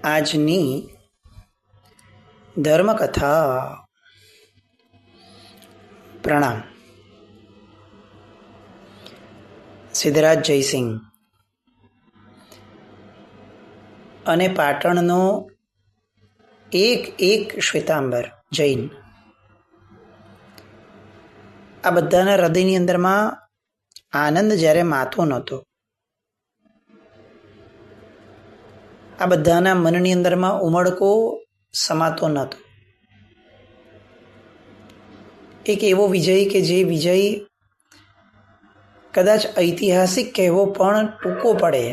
આજની ધર્મકથા. પ્રણામ. સિદ્ધરાજ જયસિંહ અને પાટણનો એક શ્વેતાંબર જૈન, આ બધાના હૃદયની અંદરમાં આનંદ જ્યારે માથો નહોતો, આ બધાના મનની અંદરમાં ઉમળકો સમાતો નહોતો. એક એવો વિજય કે જે વિજય કદાચ ઐતિહાસિક કહેવો પણ ટૂંકો પડે.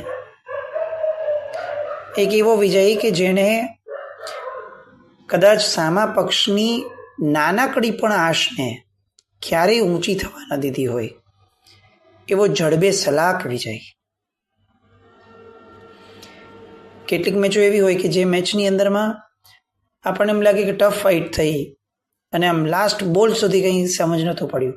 એક એવો વિજય કે જેણે કદાચ સામા પક્ષની નાનકડી પણ આશને ક્યારેય ઊંચી થવા ન દીધી હોય એવો જડબે સલાક વિજય. કેટલીક મેચો એવી હોય કે જે મેચની અંદરમાં આપણને એમ લાગે કે ટફ ફાઇટ થઈ અને આમ લાસ્ટ બોલ સુધી કંઈ સમજ નહોતું પડ્યું.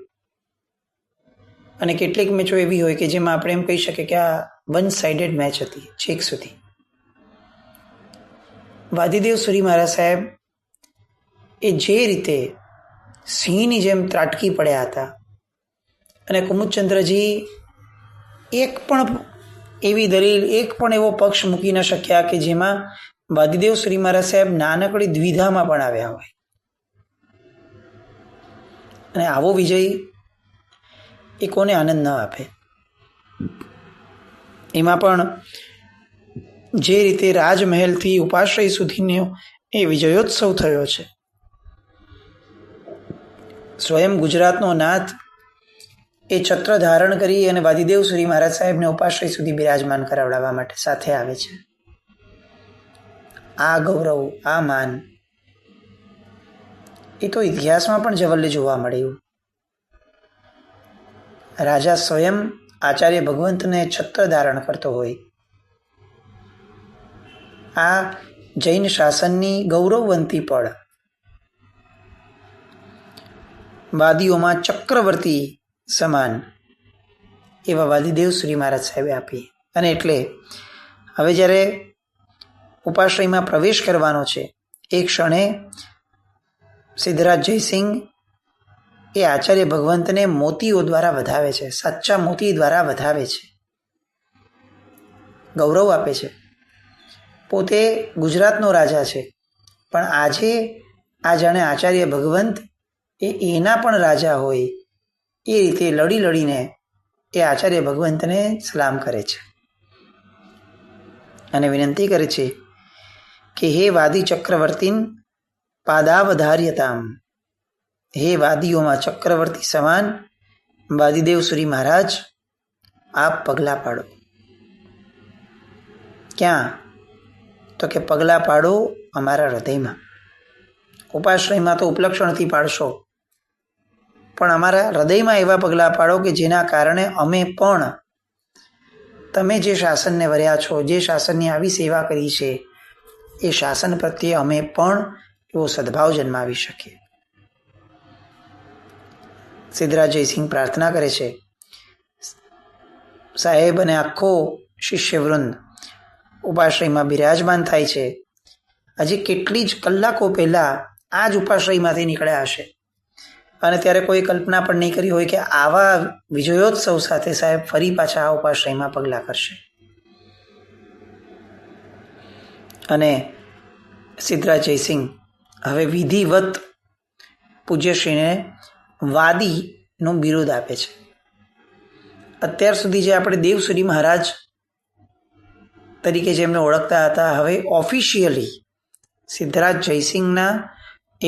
અને કેટલીક મેચો એવી હોય કે જેમાં આપણે એમ કહી શકીએ કે આ વન સાઇડેડ મેચ હતી છેક સુધી. વાદીદેવ સુરી મહારાજ સાહેબ એ જે રીતે સિંહની જેમ ત્રાટકી પડ્યા હતા અને કુમુદચંદ્રજી એક પણ એવી દલીલ, એક પણ એવો પક્ષ મૂકી ન શક્યા કે જેમાં વાદીદેવ સુરી મહારાજ સાહેબ નાનકડી દ્વિધામાં પણ આવ્યા હોય. અને આવો વિજય એ કોને આનંદ ન આપે. એમાં પણ જે રીતે રાજમહેલથી ઉપાશ્રય સુધીનો એ વિજયોત્સવ થયો છે. સ્વયં ગુજરાતનો નાથ એ છત્ર ધારણ કરી અને વાદીદેવ સુરી મહારાજ સાહેબને ઉપાશ્રય સુધી બિરાજમાન કરાવડાવવા માટે સાથે આવે છે. આ ગૌરવ, આ માન એ તો ઇતિહાસમાં પણ જવલ્લે જોવા મળ્યું. રાજા સ્વયં આચાર્ય ભગવંતને છત્ર ધારણ કરતો હોય. આ જૈન શાસનની ગૌરવવંતી પળ વાદીઓમાં ચક્રવર્તી સમાન એવા વાદીદેવ શ્રી મહારાજ સાહેબે આપી. અને એટલે હવે જ્યારે ઉપાશ્રયમાં પ્રવેશ કરવાનો છે એ ક્ષણે સિદ્ધરાજ જયસિંહ એ આચાર્ય ભગવંતને મોતીઓ દ્વારા વધાવે છે, સાચા મોતી દ્વારા વધાવે છે, ગૌરવ આપે છે. પોતે ગુજરાતનો રાજા છે, પણ આજે આ જાણે આચાર્ય ભગવંત એના પણ રાજા હોય એ રીતે લડી લડીને એ આચાર્ય ભગવંતને સલામ કરે છે અને વિનંતી કરે છે કે હે વાદી ચક્રવર્તીન પાદાવધાર્યતામ, હે વાદીઓમાં ચક્રવર્તી સમાન વાદીદેવ સુરી મહારાજ આપ પગલાં પાડો. ક્યાં? તો કે પગલાં પાડો અમારા હૃદયમાં. ઉપાશ્રયમાં તો ઉપલક્ષણથી પાડશો, પણ અમારા હૃદયમાં એવા પગલાં પાડો કે જેના કારણે અમે પણ તમે જે શાસનને વર્યા છો, જે શાસનની આવી સેવા કરી છે, એ શાસન પ્રત્યે અમે પણ એવો સદભાવ જન્માવી શકીએ. સિદ્ધરાજ જયસિંહ પ્રાર્થના કરે છે. સાહેબ અને આખો શિષ્યવૃંદ ઉપાશ્રયમાં બિરાજમાન થાય છે. હજી કેટલી જ કલાકો પહેલાં આ જ ઉપાશ્રયમાંથી નીકળ્યા હશે અને ત્યારે કોઈ કલ્પના પણ નહીં કરી હોય કે આવા વિજયોત્સવ સાથે સાહેબ ફરી પાછા આ ઉપાશ્રયમાં પગલાં કરશે. અને સિદ્ધરાજ જયસિંહ હવે વિધિવત પૂજ્યશ્રીને વાદીનું બિરુદ આપે છે. અત્યાર સુધી જે આપણે દેવસુરી મહારાજ તરીકે જેમને ઓળખતા હતા, હવે ઓફિશિયલી સિદ્ધરાજ જયસિંહના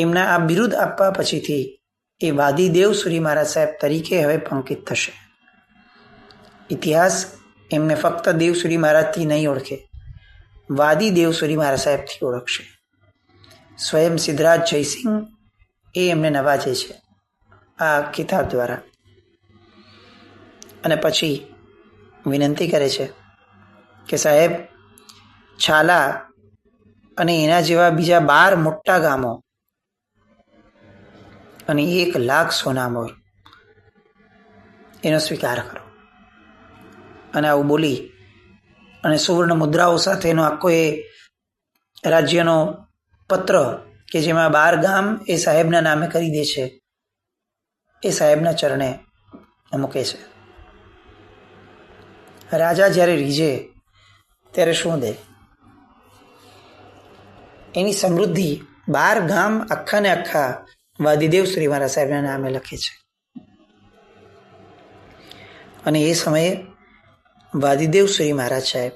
એમના આ બિરુદ આપવા પછીથી એ વાદીદેવ સુરી મહારાજ સાહેબ તરીકે હવે અંકિત થશે. ઇતિહાસ એમને ફક્ત દેવસુરી મહારાજથી નહીં ઓળખે, વાદીદેવ સુરી મહારાજ સાહેબથી ઓળખશે. સ્વયં સિદ્ધરાજ જયસિંહ એ એમને નવાજે છે આ કિતાબ દ્વારા. અને પછી વિનંતી કરે છે કે સાહેબ છાલા અને એના જેવા બીજા 12 મોટા ગામો અને 1,00,000 સોનામોર એનો સ્વીકાર કરો. અને આવું બોલી અને સુવર્ણ મુદ્રાઓ સાથેનો આખો એ રાજ્યનો પત્ર કે જેમાં 12 ગામ એ સાહેબના નામે કરી દે છે, એ સાહેબના ચરણે મૂકે છે. રાજા જ્યારે રીઝે ત્યારે શું દે? એની સમૃદ્ધિ 12 ગામ આખા ને આખા વાદીદેવ શ્રી મહારાજ સાહેબના નામે લખે છે. અને એ સમયે વાદીદેવ શ્રી મહારાજ સાહેબ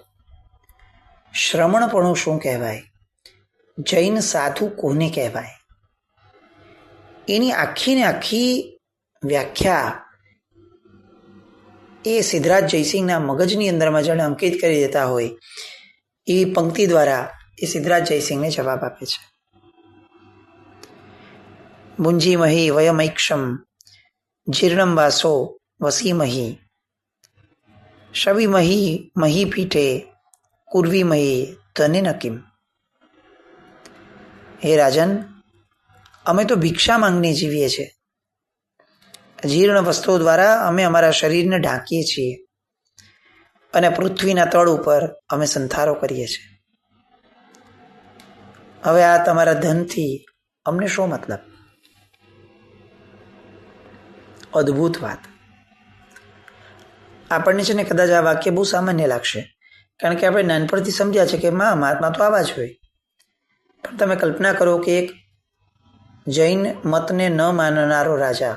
શ્રમણપણું શું કહેવાય, જૈન સાધુ કોને કહેવાય, એની આખી ને આખી વ્યાખ્યા એ સિદ્ધરાજ જયસિંહના મગજની અંદરમાં જાણે અંકિત કરી દેતા હોય એવી પંક્તિ દ્વારા એ સિદ્ધરાજ જયસિંહને જવાબ આપે છે. મુંજીમહી વયમૈક્ષમ જીર્ણમ વાસો વસીમહી શવિમહી મહી પીઠે કુર્વીમહી ધને નકીમ. હે રાજન, અમે તો ભિક્ષા માંગને જીવીએ છીએ. જીર્ણ વસ્તુઓ દ્વારા અમે અમારા શરીરને ઢાંકીએ છીએ અને પૃથ્વીના તળ ઉપર અમે સંથારો કરીએ છીએ. હવે આ તમારા ધનથી અમને શું મતલબ? અદ્ભુત વાત. આપણને છે ને કદાચ આ વાક્ય બહુ સામાન્ય લાગશે, કારણ કે આપણે નાનપણથી સમજ્યા છે કે મહાત્મા તો આવા જ હોય. પણ તમે કલ્પના કરો કે એક જૈન મતને ન માનનારો રાજા,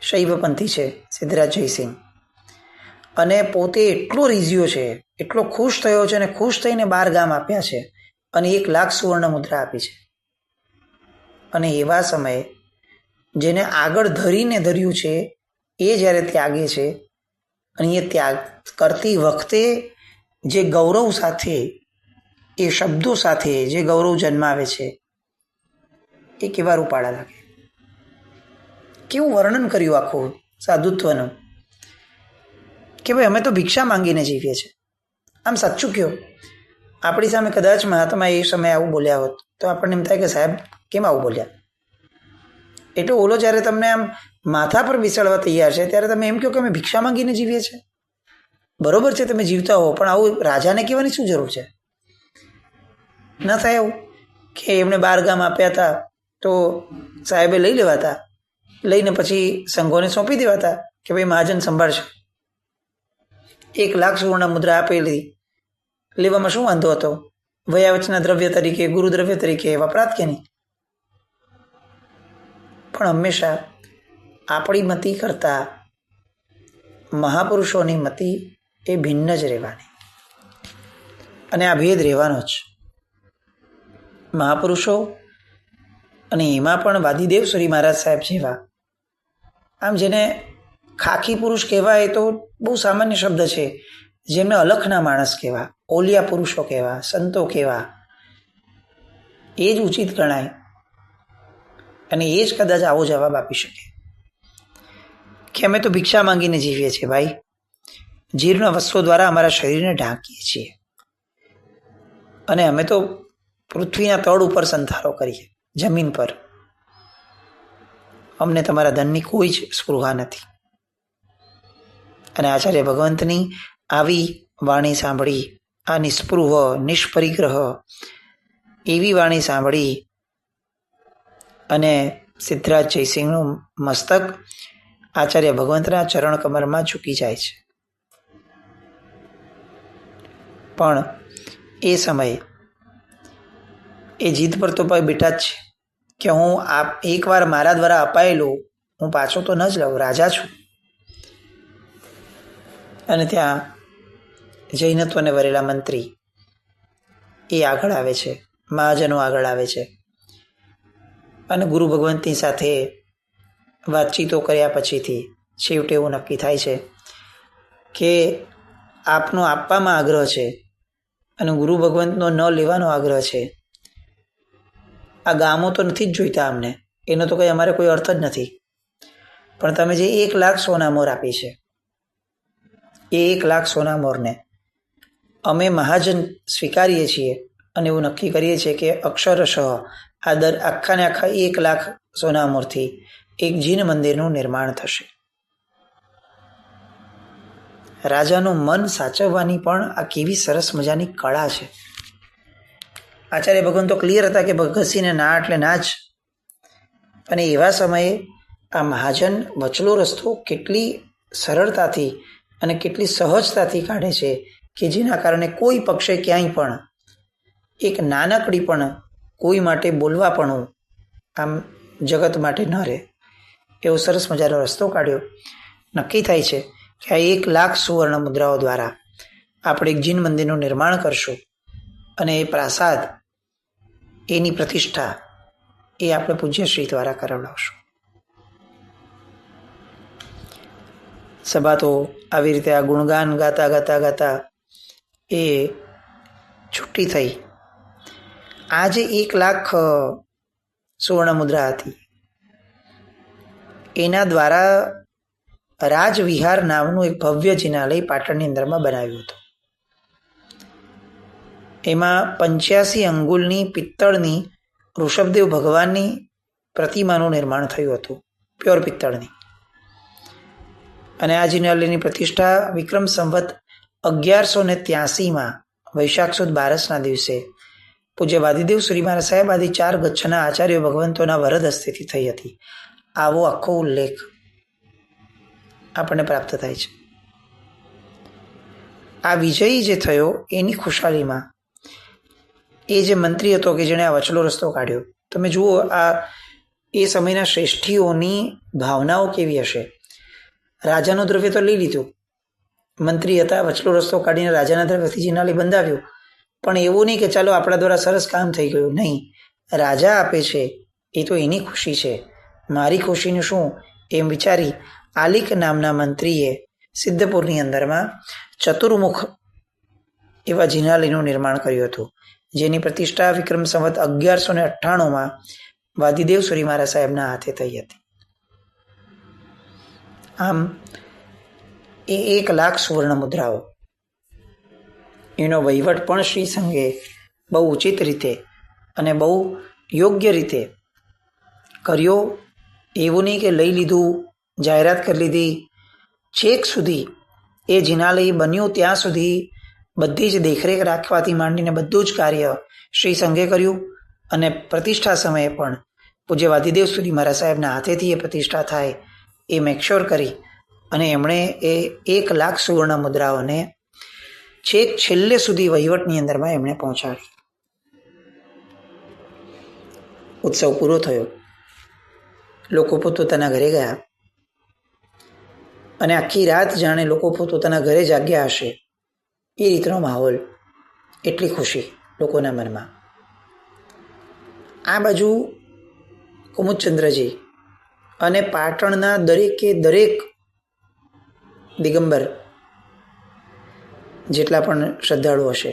શૈવપંથી છે સિદ્ધરાજ જયસિંહ, અને પોતે એટલો રીઝ્યો છે, એટલો ખુશ થયો છે, અને ખુશ થઈને 12 ગામ આપ્યા છે અને 1 લાખ સુવર્ણ મુદ્રા આપી છે. અને એવા સમયે જેને આગળ ધરીને ધર્યું છે એ જ્યારે ત્યાગે છે, અને એ ત્યાગ કરતી વખતે જે ગૌરવ સાથે, એ શબ્દો સાથે જે ગૌરવ જન્માવે છે એ કેવા રૂપાળા લાગે. કેવું વર્ણન કર્યું આખું સાધુત્વનું કે ભાઈ અમે તો ભિક્ષા માંગીને જીવીએ છીએ. આમ સાચું કહો, આપણી સામે કદાચ મહાત્મા એ સમયે આવું બોલ્યા હોત તો આપણને એમ થાય કે સાહેબ કેમ આવું બોલ્યા. એટલે ઓલો જ્યારે તમને આમ માથા પર બેસાડવા તૈયાર છે ત્યારે તમે એમ કહો કે અમે ભિક્ષા માંગીને જીવીએ છીએ. બરોબર છે, તમે જીવતા હો, પણ આવું રાજાને કહેવાની શું જરૂર છે? ન થાય એવું કે એમણે 12 ગામ આપ્યા હતા તો સાહેબે લઈ લેવાતા, લઈને પછી સંઘોને સોંપી દેવાતા કે ભાઈ મહાજન સંભાળશે. 1 લાખ સુવર્ણ મુદ્રા આપેલી, લેવામાં શું વાંધો હતો? વયાવચના દ્રવ્ય તરીકે, ગુરુ દ્રવ્ય તરીકે વપરાત કે નહીં? પણ હંમેશા આપણી મતિ કરતાં મહાપુરુષોની મતિ એ ભિન્ન જ રહેવાની, અને આ ભેદ રહેવાનો જ. મહાપુરુષો, અને એમાં પણ વાદીદેવ શ્રી મહારાજ સાહેબ જેવા, આમ જેને ખાખી પુરુષ કહેવાય તો બહુ સામાન્ય શબ્દ છે, જેમને અલખના માણસ કહેવા, ઓલિયા પુરુષો કહેવા, સંતો કહેવા, એ જ ઉચિત ગણાય. અને એ જ કદાચ આવો જવાબ આપી શકે કે અમે તો ભિક્ષા માંગીને જીવીએ છીએ ભાઈ, જીર્ણ વસ્ત્રો દ્વારા અમારા શરીરને ઢાંકીએ છીએ, અને અમે તો પૃથ્વીના તળ ઉપર સંથારો કરીએ, જમીન પર. અમને તમારા ધનની કોઈ જ સ્પૃહા નથી. અને આચાર્ય ભગવંતની આવી વાણી સાંભળી, આ નિસ્પૃહ નિષ્પરિગ્રહ એવી વાણી સાંભળી અને સિદ્ધરાજ જયસિંહનું મસ્તક આચાર્ય ભગવંતના ચરણ કમરમાં ઝૂકી જાય છે. પણ એ સમયે એ જીદ પર તો બેટા જ છે કે હું એકવાર મારા દ્વારા અપાયેલું હું પાછો તો ન જ લઉં, રાજા છું. અને ત્યાં જૈનત્વને વરેલા મંત્રી એ આગળ આવે છે, મહાજનો આગળ આવે છે, અને ગુરુ ભગવંતની સાથે વાતચીતો કર્યા પછીથી છેવટે એવું નક્કી થાય છે કે આપનો આપવામાં આગ્રહ છે અને ગુરુ ભગવંતનો ન લેવાનો આગ્રહ છે. આ ગામો તો નથી જ જોઈતા અમને, એનો તો કંઈ અમારે કોઈ અર્થ જ નથી. પણ તમે જે 1 લાખ સોના મોર આપી છે, એ 1 લાખ સોના મોરને અમે મહાજન સ્વીકારીએ છીએ અને એવું નક્કી કરીએ છીએ કે અક્ષરશઃ આ આખા ને આખા 1 લાખ સોના મોરથી એક જીન મંદિરનું નિર્માણ થશે. રાજાનું મન સાચવવાની પણ આ કેવી સરસ મજાની કળા છે. આચાર્ય ભગવાન તો ક્લિયર હતા કે ઘસીને ના એટલે ના જ. અને એવા સમયે આ મહાજન વચલો રસ્તો કેટલી સરળતાથી અને કેટલી સહજતાથી કાઢે છે કે જેના કારણે કોઈ પક્ષે ક્યાંય પણ એક નાનકડી પણ કોઈ માટે બોલવા પણ આમ જગત માટે ન રહે એવો સરસ મજાનો રસ્તો કાઢ્યો. નક્કી થાય છે કે આ 1,00,000 સુવર્ણ મુદ્રાઓ દ્વારા આપણે એક જીન મંદિરનું નિર્માણ કરશું અને એ પ્રાસાદ એની પ્રતિષ્ઠા એ આપણે પૂજ્યશ્રી દ્વારા કરાવડાવશું. સભા તો આવી રીતે આ ગુણગાન ગાતા ગાતા ગાતા એ છૂટી થઈ. આ જે 1,00,000 સુવર્ણ મુદ્રા હતી એના દ્વારા રાજવિહાર નામનું એક ભવ્ય જિનાલય પાટણની અંદરમાં બનાવ્યું હતું. એમાં 85 અંગુલની પિત્તળની ઋષભદેવ ભગવાનની પ્રતિમાનું નિર્માણ થયું હતું, પ્યોર પિત્તળની. અને આ જિનાલયની પ્રતિષ્ઠા વિક્રમ સંવત 1183 વૈશાખ સુદ 12ના દિવસે પૂજ્ય વાદીદેવ શ્રી મહારાજ સાહેબ આદિ 4 ગચ્છના આચાર્ય ભગવંતોના વરદ હસ્તેથી થઈ હતી. આવો આખો ઉલ્લેખ આપણને પ્રાપ્ત થાય છે. આ વિજય જે થયો એની ખુશાલીમાં એ જે મંત્રી હતો કે જેણે આ વચલો રસ્તો કાઢ્યો, તમે જુઓ આ એ સમયના શ્રેષ્ઠીઓની ભાવનાઓ કેવી હશે. રાજાનું દ્રવ્ય તો લઈ લીધું, મંત્રી હતા, વચલો રસ્તો કાઢીને રાજાના દ્રવ્યથી જિનાલય બંધાવ્યું. પણ એવું નહીં કે ચાલો આપણા દ્વારા સરસ કામ થઈ ગયું. નહીં, રાજા આપે છે એ તો એની ખુશી છે, મારી ખુશીનું શું એમ વિચારી આલિક નામના મંત્રીએ સિદ્ધપુરની અંદરમાં ચતુર્મુખ એવા જિનાલયનું નિર્માણ કર્યું હતું, જેની પ્રતિષ્ઠા વિક્રમ સંવત 1198 વાદીદેવ શ્રી મહારાજ સાહેબના હાથે થઈ હતી. આમ એ 1,00,000 સુવર્ણ મુદ્રાઓ એનો વહીવટ પણ શ્રી સંઘે બહુ ઉચિત રીતે અને બહુ યોગ્ય રીતે કર્યો. એવું નહીં કે લઈ લીધું, જાહેરાત કરી લીધી, છેક સુધી એ જિનાલય બન્યું ત્યાં સુધી બધી જ દેખરેખ રાખવાથી માંડીને બધું જ કાર્ય શ્રી સંઘે કર્યું. અને પ્રતિષ્ઠા સમયે પણ પૂજ્ય વાદીદેવ શ્રી મહારાજ સાહેબના હાથેથી એ પ્રતિષ્ઠા થાય એ મેકશ્યોર કરી અને એમણે એ 1,00,000 સુવર્ણ મુદ્રાઓને છેક છેલ્લે સુધી વહીવટની અંદરમાં એમણે પહોંચાડી. ઉત્સવ પૂરો થયો, લોકો પોતપોતાના ઘરે ગયા અને આખી રાત જાણે લોકો પોતપોતાના ઘરે જાગ્યા હશે એ રીતનો માહોલ, એટલી ખુશી લોકોના મનમાં. આ બાજુ કુમુદચંદ્રજી અને પાટણના દરેકે દરેક દિગંબર જેટલા પણ શ્રદ્ધાળુ હશે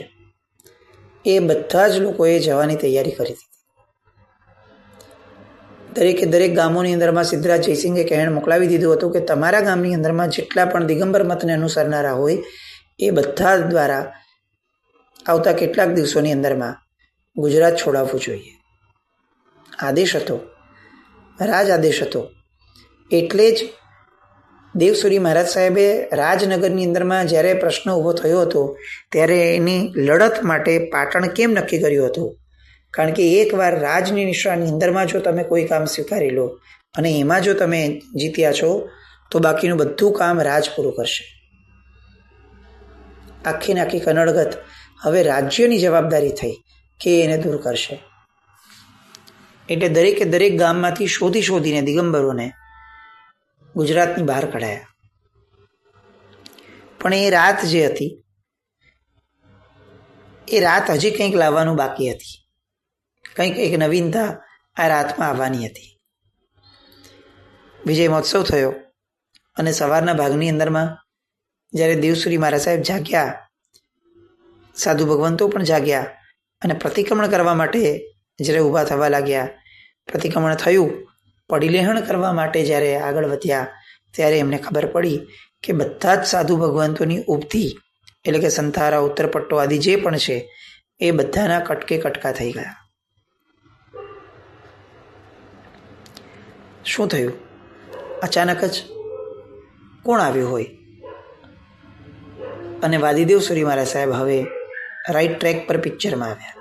એ બધા જ લોકોએ જવાની તૈયારી કરી હતી. દરેકે દરેક ગામોની અંદરમાં સિદ્ધરાજ જયસિંહે કહેણ મોકલાવી દીધું હતું કે તમારા ગામની અંદરમાં જેટલા પણ દિગંબર મતને અનુસરનારા હોય એ બધા દ્વારા આવતા કેટલાક દિવસોની અંદરમાં ગુજરાત છોડાવવું જોઈએ. આદેશ હતો, રાજ આદેશ હતો. એટલે જ દેવસુરી મહારાજ સાહેબે રાજનગરની અંદરમાં જ્યારે પ્રશ્ન ઊભો થયો હતો ત્યારે એની લડત માટે પાટણ કેમ નક્કી કર્યું હતું? કારણ કે એકવાર રાજની નિશાની અંદરમાં જો તમે કોઈ કામ સ્વીકારી લો અને એમાં જો તમે જીત્યા છો તો બાકીનું બધું કામ રાજ પૂરું કરશે. આખી નાખી કનડગત હવે રાજ્યની જવાબદારી થઈ કે એને દૂર કરશે. એટલે દરેકે દરેક ગામમાંથી શોધીને દિગંબરોને ગુજરાતની બહાર કઢાયા. પણ એ રાત જે હતી એ રાત હજી કંઈક લાવવાનું બાકી હતી, કંઈક એક નવીનતા આ રાતમાં આવવાની હતી. વિજય મહોત્સવ થયો અને સવારના ભાગની અંદરમાં જ્યારે દેવસુરી મહારાજ સાહેબ જાગ્યા, સાધુ ભગવંતો પણ જાગ્યા અને પ્રતિક્રમણ કરવા માટે જ્યારે ઊભા થવા લાગ્યા, પ્રતિક્રમણ થયું, પડીલેહણ કરવા માટે જ્યારે આગળ વધ્યા ત્યારે એમને ખબર પડી કે બધા જ સાધુ ભગવંતોની ઉપથી એટલે કે સંથારા, ઉત્તરપટ્ટો આદિ જે પણ છે એ બધાના કટકે કટકા થઈ ગયા. શું થયું? અચાનક જ કોણ આવ્યું હોય? અને વાદીદેવ સુરી મહારાજ સાહેબ હવે રાઈટ ટ્રેક પર પિક્ચરમાં આવ્યા.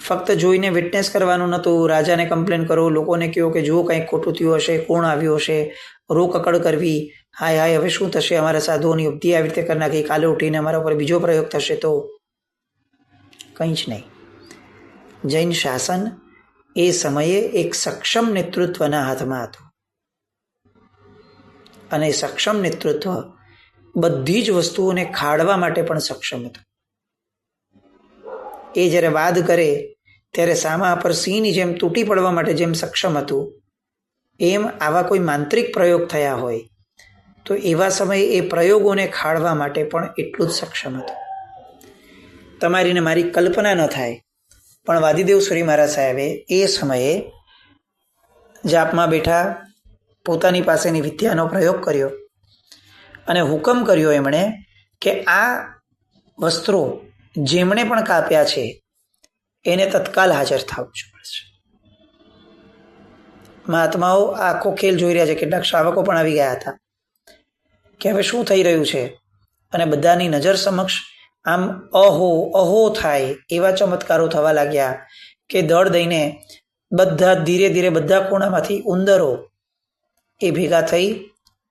ફક્ત જોઈને વિટનેસ કરવાનું નહોતું, રાજાને કમ્પ્લેન કરો, લોકોને કહો કે જો કંઈક ખોટું થયું હશે, કોણ આવ્યું હશે, રોકકડ કરવી, હાય હાય હવે શું થશે, અમારા સાધુઓની ઉપતિ આવી રીતે કરી નાખી, કાલે ઉઠીને અમારા ઉપર બીજો પ્રયોગ થશે તો કંઈ જ નહીં. જૈન શાસન એ સમયે એક સક્ષમ નેતૃત્વના હાથમાં હતું અને સક્ષમ નેતૃત્વ બધી જ વસ્તુઓને ખાડવા માટે પણ સક્ષમ હતું. એ જ્યારે વાદ કરે ત્યારે સામા પર સિંહની જેમ તૂટી પડવા માટે જેમ સક્ષમ હતું, એમ આવા કોઈ માંત્રિક પ્રયોગ થયા હોય તો એવા સમયે એ પ્રયોગોને ખાળવા માટે પણ એટલું જ સક્ષમ હતું. તમારી ને મારી કલ્પના ન થાય, પણ વાદીદેવ સુરી મહારાજ સાહેબે એ સમયે જાપમાં બેઠા પોતાની પાસેની વિદ્યાનો પ્રયોગ કર્યો અને હુકમ કર્યો એમણે કે આ વસ્ત્રો જેમણે પણ કાપ્યા છે એને તત્કાલ હાજર થવું પડશે. મહાત્માઓ આખો ખેલ જોઈ રહ્યા છે. કેટલાક શ્રાવકો પણ આવી ગયા હતા કે હવે શું થઈ રહ્યું છે, અને બધાની નજર સમક્ષ આમ અહો અહો થાય એવા ચમત્કારો થવા લાગ્યા કે દળ દઈને બધા ધીરે ધીરે બધા કોણામાંથી ઉંદરો એ ભેગા થઈ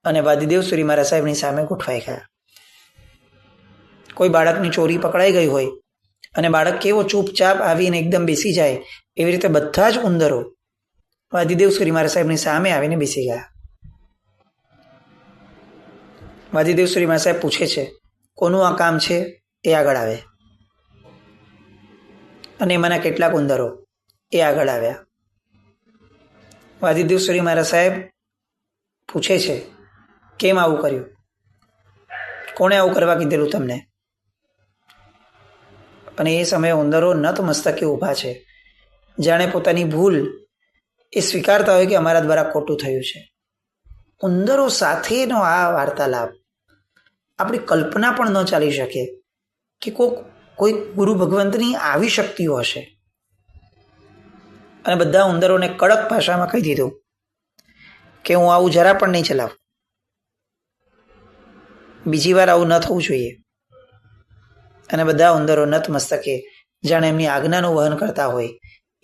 અને વાદીદેવ સુરી મહારાજ સાહેબની સામે ગોઠવાઈ ગયા. કોઈ બાળકની ચોરી પકડાઈ ગઈ હોય અને બાળક કેવો ચૂપચાપ આવીને એકદમ બેસી જાય, એવી રીતે બધા જ ઉંદરો વાદીદેવ સુરી મહારાજ સાહેબની સામે આવીને બેસી ગયા. વાદીદેવ સુરી મહારાજ સાહેબ પૂછે છે કોનું આ કામ છે, એ આગળ આવે. અને એમાંના કેટલાક ઉંદરો એ આગળ આવ્યા. વાદીદેવ સુરી મહારાજ સાહેબ પૂછે છે કેમ આવું કર્યું, કોણે આવું કરવા કીધેલું તમને? અને એ સમયે ઉંદરો નત મસ્તકે ઊભા છે, જાણે પોતાની ભૂલ એ સ્વીકારતા હોય કે અમારા દ્વારા ખોટું થયું છે. ઉંદરો સાથેનો આ વાર્તાલાપ આપણી કલ્પના પણ ન ચાલી શકે કે કોઈ ગુરુ ભગવંતની આવી શક્તિઓ હશે. અને બધા ઉંદરોને કડક ભાષામાં કહી દીધું કે હું આવું જરા પણ નહીં ચલાવું, બીજી વાર આવું ન થવું જોઈએ. અને બધા ઉંદરો નત મસ્તકે જાણે એમની આજ્ઞાનું વહન કરતા હોય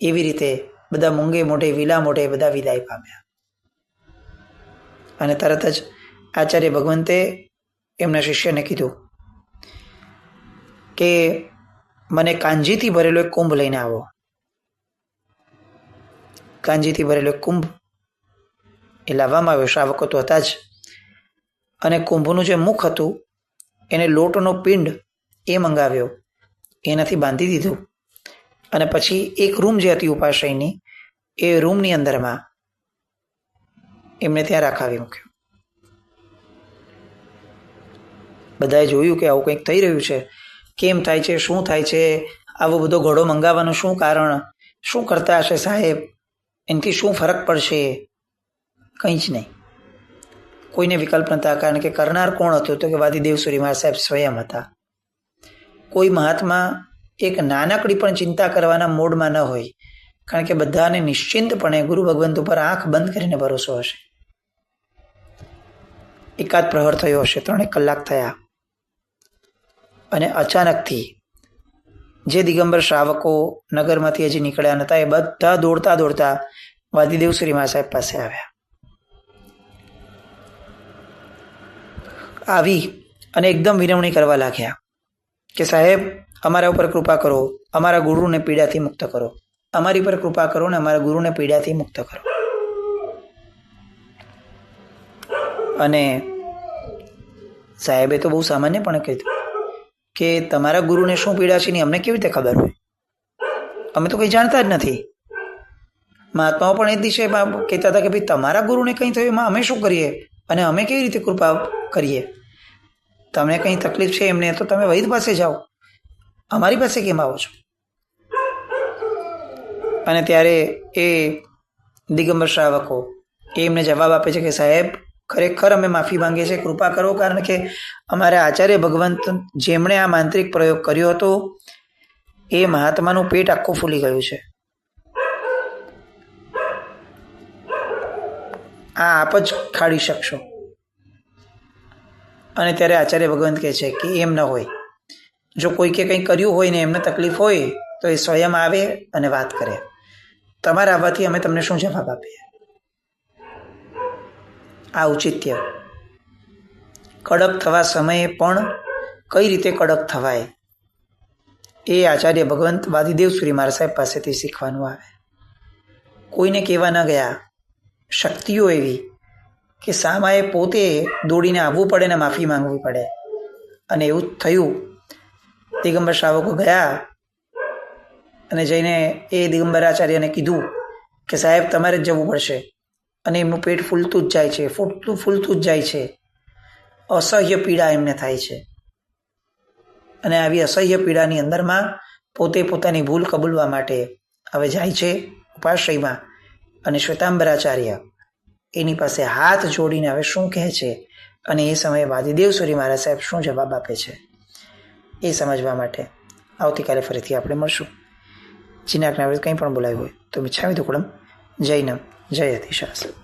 એવી રીતે બધા મૂંગે મોઢે વિલા મોઢે બધા વિદાય પામ્યા. અને તરત જ આચાર્ય ભગવંતે એમના શિષ્યને કીધું કે મને કાંજીથી ભરેલો એક કુંભ લઈને આવો. કાંજીથી ભરેલો એક કુંભ એ લાવવામાં આવ્યો. શ્રાવકો તો હતા જ. અને કુંભનું જે મુખ હતું એને લોટનો પિંડ એ મંગાવ્યો, એનાથી બાંધી દીધું. અને પછી એક રૂમ જે હતી ઉપાશ્રયની, એ રૂમની અંદરમાં એમને ત્યાં રાખાવી મૂક્યો. બધાએ જોયું કે આવું કંઈક થઈ રહ્યું છે, કેમ થાય છે, શું થાય છે, આવો બધો ઘડો મંગાવવાનું શું કારણ, શું કરતા હશે સાહેબ, એનાથી શું ફરક પડશે? કંઈ જ નહીં. કોઈને વિકલ્પ નહોતા, કારણ કે કરનાર કોણ હતું તો કે વાદીદેવ સુરી મહારાજ સાહેબ સ્વયં હતા. કોઈ મહાત્મા એક નાનકડી પણ ચિંતા કરવાના મોડમાં ન હોય, કારણ કે બધાને નિશ્ચિંતપણે ગુરુ ભગવંત ઉપર આંખ બંધ કરીને ભરોસો હશે. એકાદ પ્રહર થયો હશે, 3 કલાક થયા, અને અચાનકથી જે દિગંબર શ્રાવકો નગરમાંથી હજી નીકળ્યા નહોતા એ બધા દોડતા દોડતા વાદીદેવ સુરી મહારાજ સાહેબ પાસે આવ્યા. આવી અને એકદમ વિનવણી કરવા લાગ્યા કે સાહેબ અમારા ઉપર કૃપા કરો, અમારા ગુરુને પીડાથી મુક્ત કરો, અમારી પર કૃપા કરો ને અમારા ગુરુને પીડાથી મુક્ત કરો. અને સાહેબે તો બહુ સામાન્યપણે કીધું કે તમારા ગુરુને શું પીડા છે ને અમને કેવી રીતે ખબર હોય? અમે તો કંઈ જાણતા જ નથી. મહાત્માઓ પણ એ દિશે કહેતા હતા કે ભાઈ તમારા ગુરુને કંઈ થયું એમાં અમે શું કરીએ અને અમે કેવી રીતે કૃપા કરીએ? તમને કંઈ તકલીફ છે એમને તો તમે વૈદ પાસે જાઓ, અમારી પાસે કેમ આવો છો? અને ત્યારે એ દિગંબર શ્રાવકો એમને જવાબ આપે છે કે સાહેબ ખરેખર અમે માફી માંગીએ છીએ, કૃપા કરો, કારણ કે અમારા આચાર્ય ભગવંત જેમણે આ માંત્રિક પ્રયોગ કર્યો હતો એ મહાત્માનું પેટ આખું ફૂલી ગયું છે. આ આપ જ ખાડી શકશો. અને ત્યારે આચાર્ય ભગવંત કહે છે કે એમ ન હોય, જો કોઈ કે કંઈ કર્યું હોય ને એમને તકલીફ હોય તો એ સ્વયં આવે અને વાત કરે, તમારા આવવાથી અમે તમને શું જવાબ આપીએ? આ ઔચિત્ય. કડક થવા સમયે પણ કઈ રીતે કડક થવાય એ આચાર્ય ભગવંત વાદીદેવ સુરી મહારાજ સાહેબ પાસેથી શીખવાનું આવે. કોઈને કહેવા ન ગયા. શક્તિઓ એવી કે સામાએ પોતે દોડીને આવવું પડે ને માફી માંગવી પડે. અને એવું જ થયું. દિગંબર શ્રાવકો ગયા અને જઈને એ દિગંબર આચાર્યને કીધું કે સાહેબ તમારે જ જવું પડશે. અને એમનું પેટ ફૂલતું જ જાય છે, ફૂલતું જ જાય છે. અસહ્ય પીડા એમને થાય છે. અને આવી અસહ્ય પીડાની અંદરમાં પોતે પોતાની ભૂલ કબૂલવા માટે હવે જાય છે ઉપાશ્રયમાં. અને શ્વેતાંબરાચાર્ય એની પાસે હાથ જોડીને હવે શું કહે છે અને એ સમયે વાદીદેવ સુરી મહારાજ સાહેબ શું જવાબ આપે છે એ સમજવા માટે આવતીકાલે ફરીથી આપણે મળશું. જીનાકના કંઈ પણ બોલાવ્યું હોય તો મિચ્છામિ દુક્કડમ. જૈનમ જય અતિશાસ્ત્ર.